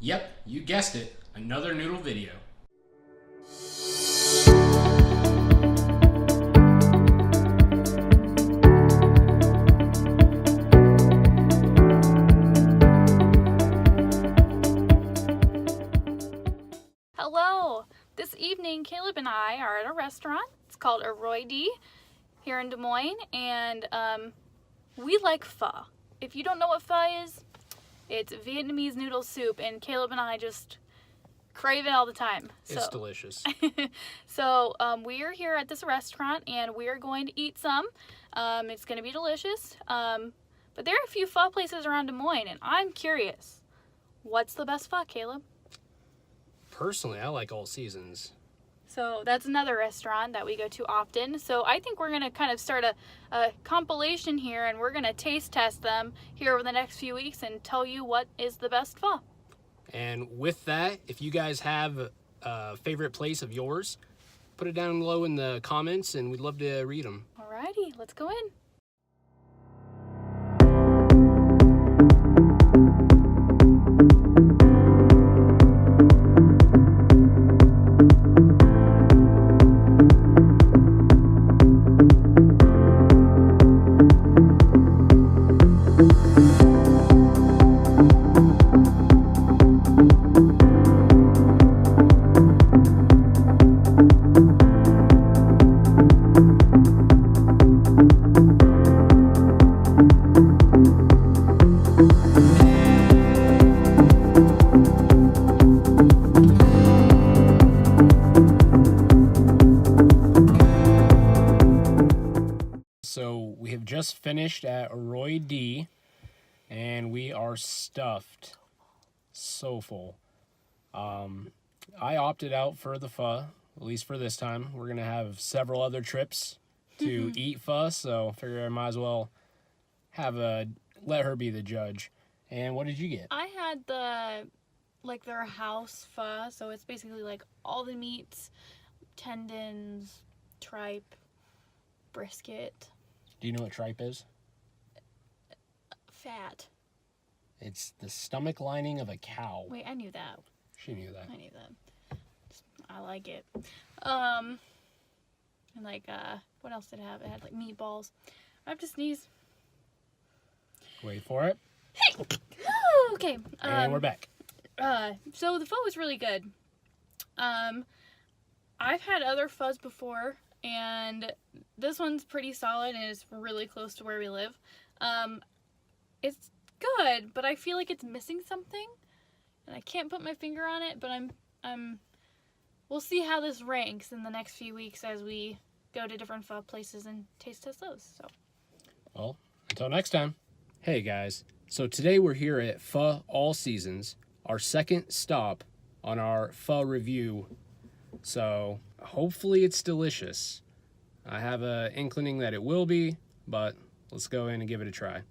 Yep, you guessed it, another noodle video. Hello! This evening, Caleb and I are at a restaurant. It's called Pho here in Des Moines, and we like pho. If you don't know what pho is, it's Vietnamese noodle soup, and Caleb and I just crave it all the time. It's delicious. So we are here at this restaurant, and we are going to eat some. It's going to be delicious. But there are a few pho places around Des Moines, and I'm curious, what's the best pho, Caleb? Personally, I like All Seasons. So that's another restaurant that we go to often. So I think we're going to kind of start a compilation here, and we're going to taste test them here over the next few weeks and tell you what is the best pho. And with that, if you guys have a favorite place of yours, put it down below in the comments, and we'd love to read them. Alrighty, let's go in. So we have just finished at Pho Des, and we are stuffed. So full. I opted out for the pho, at least for this time. We're going to have several other trips to eat pho, so I figure I might as well let her be the judge. And what did you get? I had their house pho, so it's basically like all the meats, tendons, tripe, brisket. Do you know what tripe is? Fat. It's the stomach lining of a cow. Wait, I knew that. She knew that. I knew that. I like it. And like, what else did it have? It had like meatballs. I have to sneeze. Wait for it. Okay. And we're back. So the pho was really good. I've had other phos before, and this one's pretty solid, and it's really close to where we live. It's good, but I feel like it's missing something, and I can't put my finger on it, but we'll see how this ranks in the next few weeks as we go to different pho places and taste test those. So, well, until next time. Hey guys, so today we're here at Pho All Seasons, our second stop on our pho review. So hopefully it's delicious. I have an inkling that it will be, but let's go in and give it a try.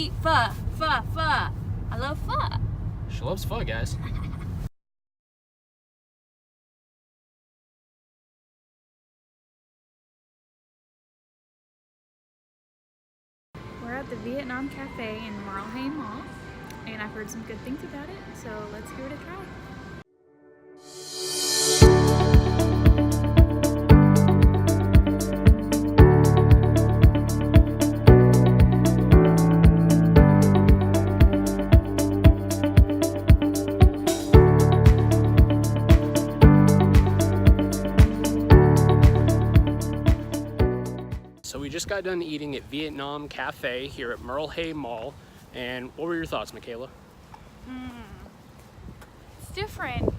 eat pho, pho, pho. I love pho. She loves pho, guys. We're at the Vietnam Cafe in Hay Mall, and I've heard some good things about it, so let's give it a try. So we just got done eating at Vietnam Cafe here at Hay Mall. And what were your thoughts, Michaela? It's different.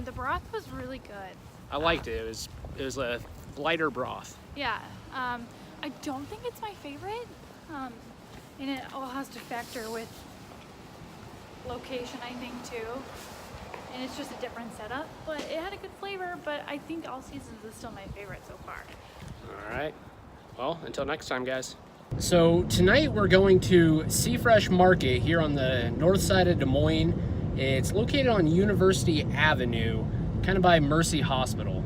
The broth was really good. I liked it. It was a lighter broth. Yeah. I don't think it's my favorite. And it all has to factor with location, I think, too. And it's just a different setup. But it had a good flavor, but I think All Seasons is still my favorite so far. All right. Well, until next time, guys. So tonight we're going to Sea Fresh Market here on the north side of Des Moines. It's located on University Avenue, kind of by Mercy Hospital.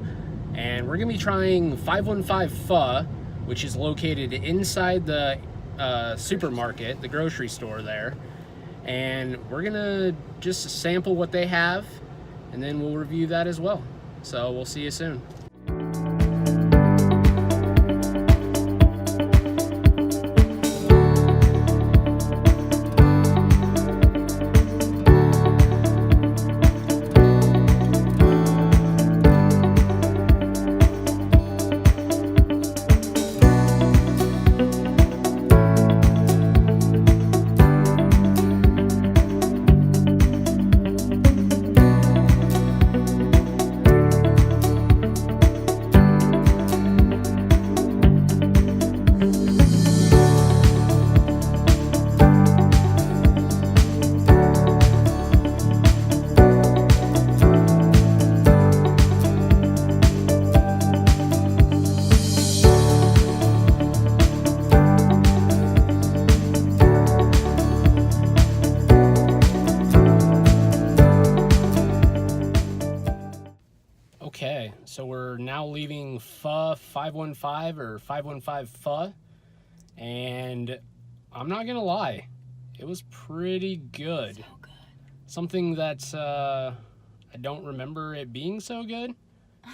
And we're going to be trying 515 Pho, which is located inside the supermarket, the grocery store there. And we're going to just sample what they have, and then we'll review that as well. So we'll see you soon. Okay, so we're now leaving Pho 515 or 515 Pho, and I'm not gonna lie, it was pretty good. So good. Something that I don't remember it being so good.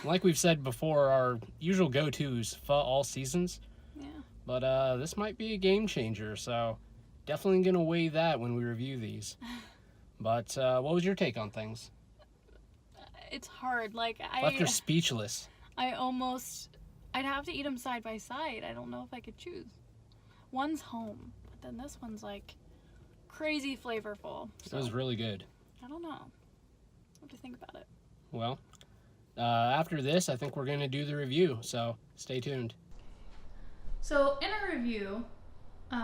Like we've said before, our usual go-tos Pho All Seasons. Yeah. But this might be a game changer, so definitely gonna weigh that when we review these. But what was your take on things? It's hard. Like Left her speechless. I'd have to eat them side by side. I don't know if I could choose. One's home, but then this one's like crazy flavorful. So It was really good. I don't know. I have to think about it. Well, after this, I think we're going to do the review, so stay tuned. So in our review,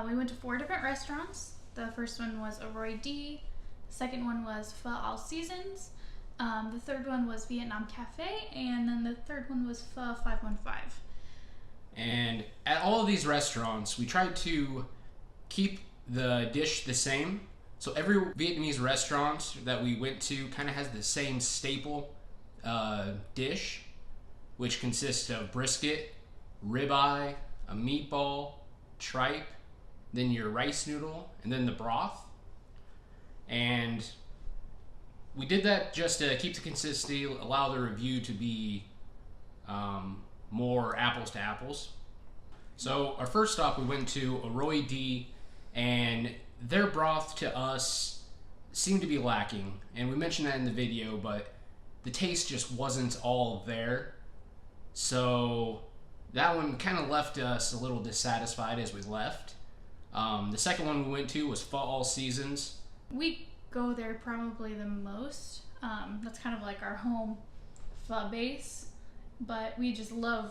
we went to 4 different restaurants. The first one was Roy D. The second one was Pho All Seasons. The third one was Vietnam Cafe, and then the third one was Pho 515. And at all of these restaurants, we tried to keep the dish the same. So every Vietnamese restaurant that we went to kind of has the same staple dish, which consists of brisket, ribeye, a meatball, tripe, then your rice noodle, and then the broth. And we did that just to keep the consistency, allow the review to be more apples to apples. So our first stop, we went to Roy D, and their broth to us seemed to be lacking. And we mentioned that in the video, but the taste just wasn't all there. So that one kind of left us a little dissatisfied as we left. The second one we went to was Pho All Seasons. We go there probably the most. That's kind of like our home pho base, but we just love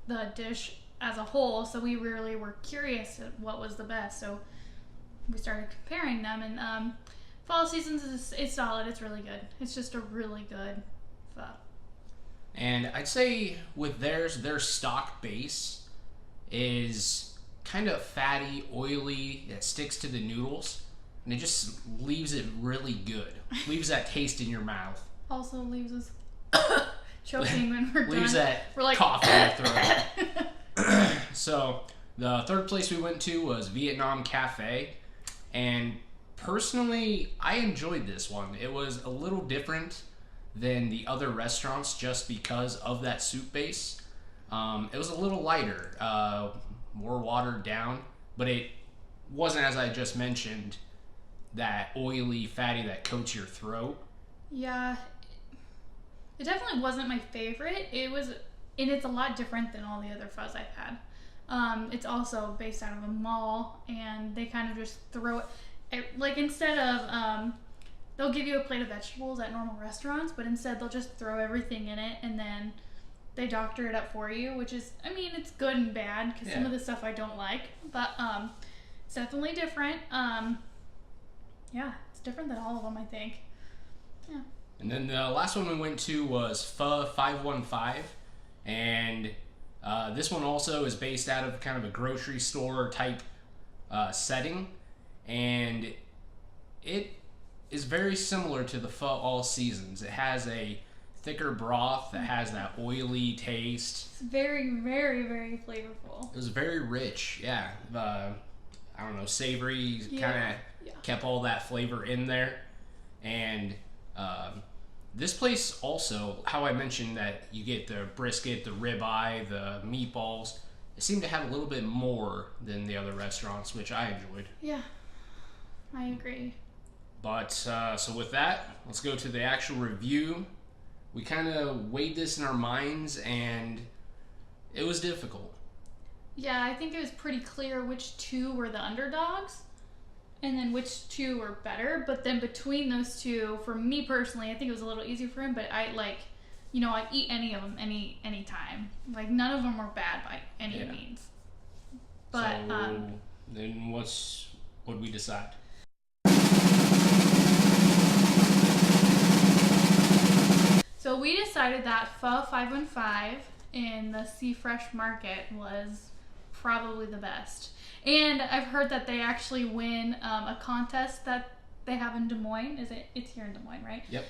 the dish as a whole, so we really were curious at what was the best, so we started comparing them. And Pho All Seasons it's solid. It's really good. It's just a really good pho. And I'd say with theirs, their stock base is kind of fatty, oily, that sticks to the noodles, and it just leaves it really good. Leaves that taste in your mouth. Also leaves us choking when we're Leaves done. that We're like cough in your throat. So the third place we went to was Vietnam Cafe, and personally, I enjoyed this one. It was a little different than the other restaurants just because of that soup base. It was a little lighter, more watered down, but it wasn't, as I just mentioned, that oily, fatty that coats your throat. Yeah, it definitely wasn't my favorite. It was, and it's a lot different than all the other pho's I've had. It's also based out of a mall, and they kind of just throw it, like instead of, they'll give you a plate of vegetables at normal restaurants, but instead they'll just throw everything in it, and then they doctor it up for you, which is, I mean, it's good and bad, because some of the stuff I don't like, but it's definitely different. Yeah, it's different than all of them, I think. Yeah. And then the last one we went to was Pho 515, and this one also is based out of kind of a grocery store type setting, and it is very similar to the Pho All Seasons. It has a thicker broth that has that oily taste. It's very, very, very flavorful. It was very rich, yeah. I don't know, savory, kind of kept all that flavor in there. And this place also, how I mentioned that you get the brisket, the ribeye, the meatballs, it seemed to have a little bit more than the other restaurants, which I enjoyed. Yeah, I agree. But, so with that, let's go to the actual review. We kind of weighed this in our minds, and it was difficult. Yeah, I think it was pretty clear which two were the underdogs, and then which two were better. But then between those two, for me personally, I think it was a little easier for him. But I like, you know, I'd eat any of them any time. Like none of them were bad by any means. But so, then what'd we decide? So we decided that Pho 515 in the Sea Fresh Market was probably the best. And I've heard that they actually win a contest that they have in Des Moines. It's here in Des Moines, right? Yep.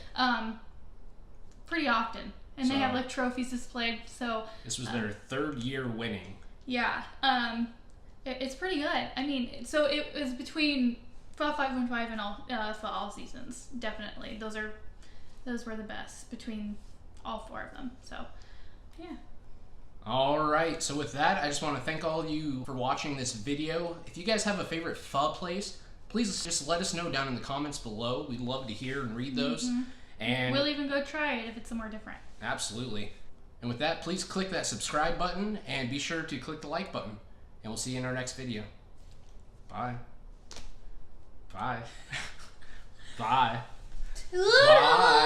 Pretty often. And they have like trophies displayed. So this was their third year winning. Yeah. It's pretty good. I mean, so it was between Pho 515 and Pho All Seasons. Definitely. Those were the best between all four of them. So, yeah. All right. So with that, I just want to thank all of you for watching this video. If you guys have a favorite pho place, please just let us know down in the comments below. We'd love to hear and read those. Mm-hmm. And we'll even go try it if it's somewhere different. Absolutely. And with that, please click that subscribe button and be sure to click the like button. And we'll see you in our next video. Bye. Bye. Bye. Bye.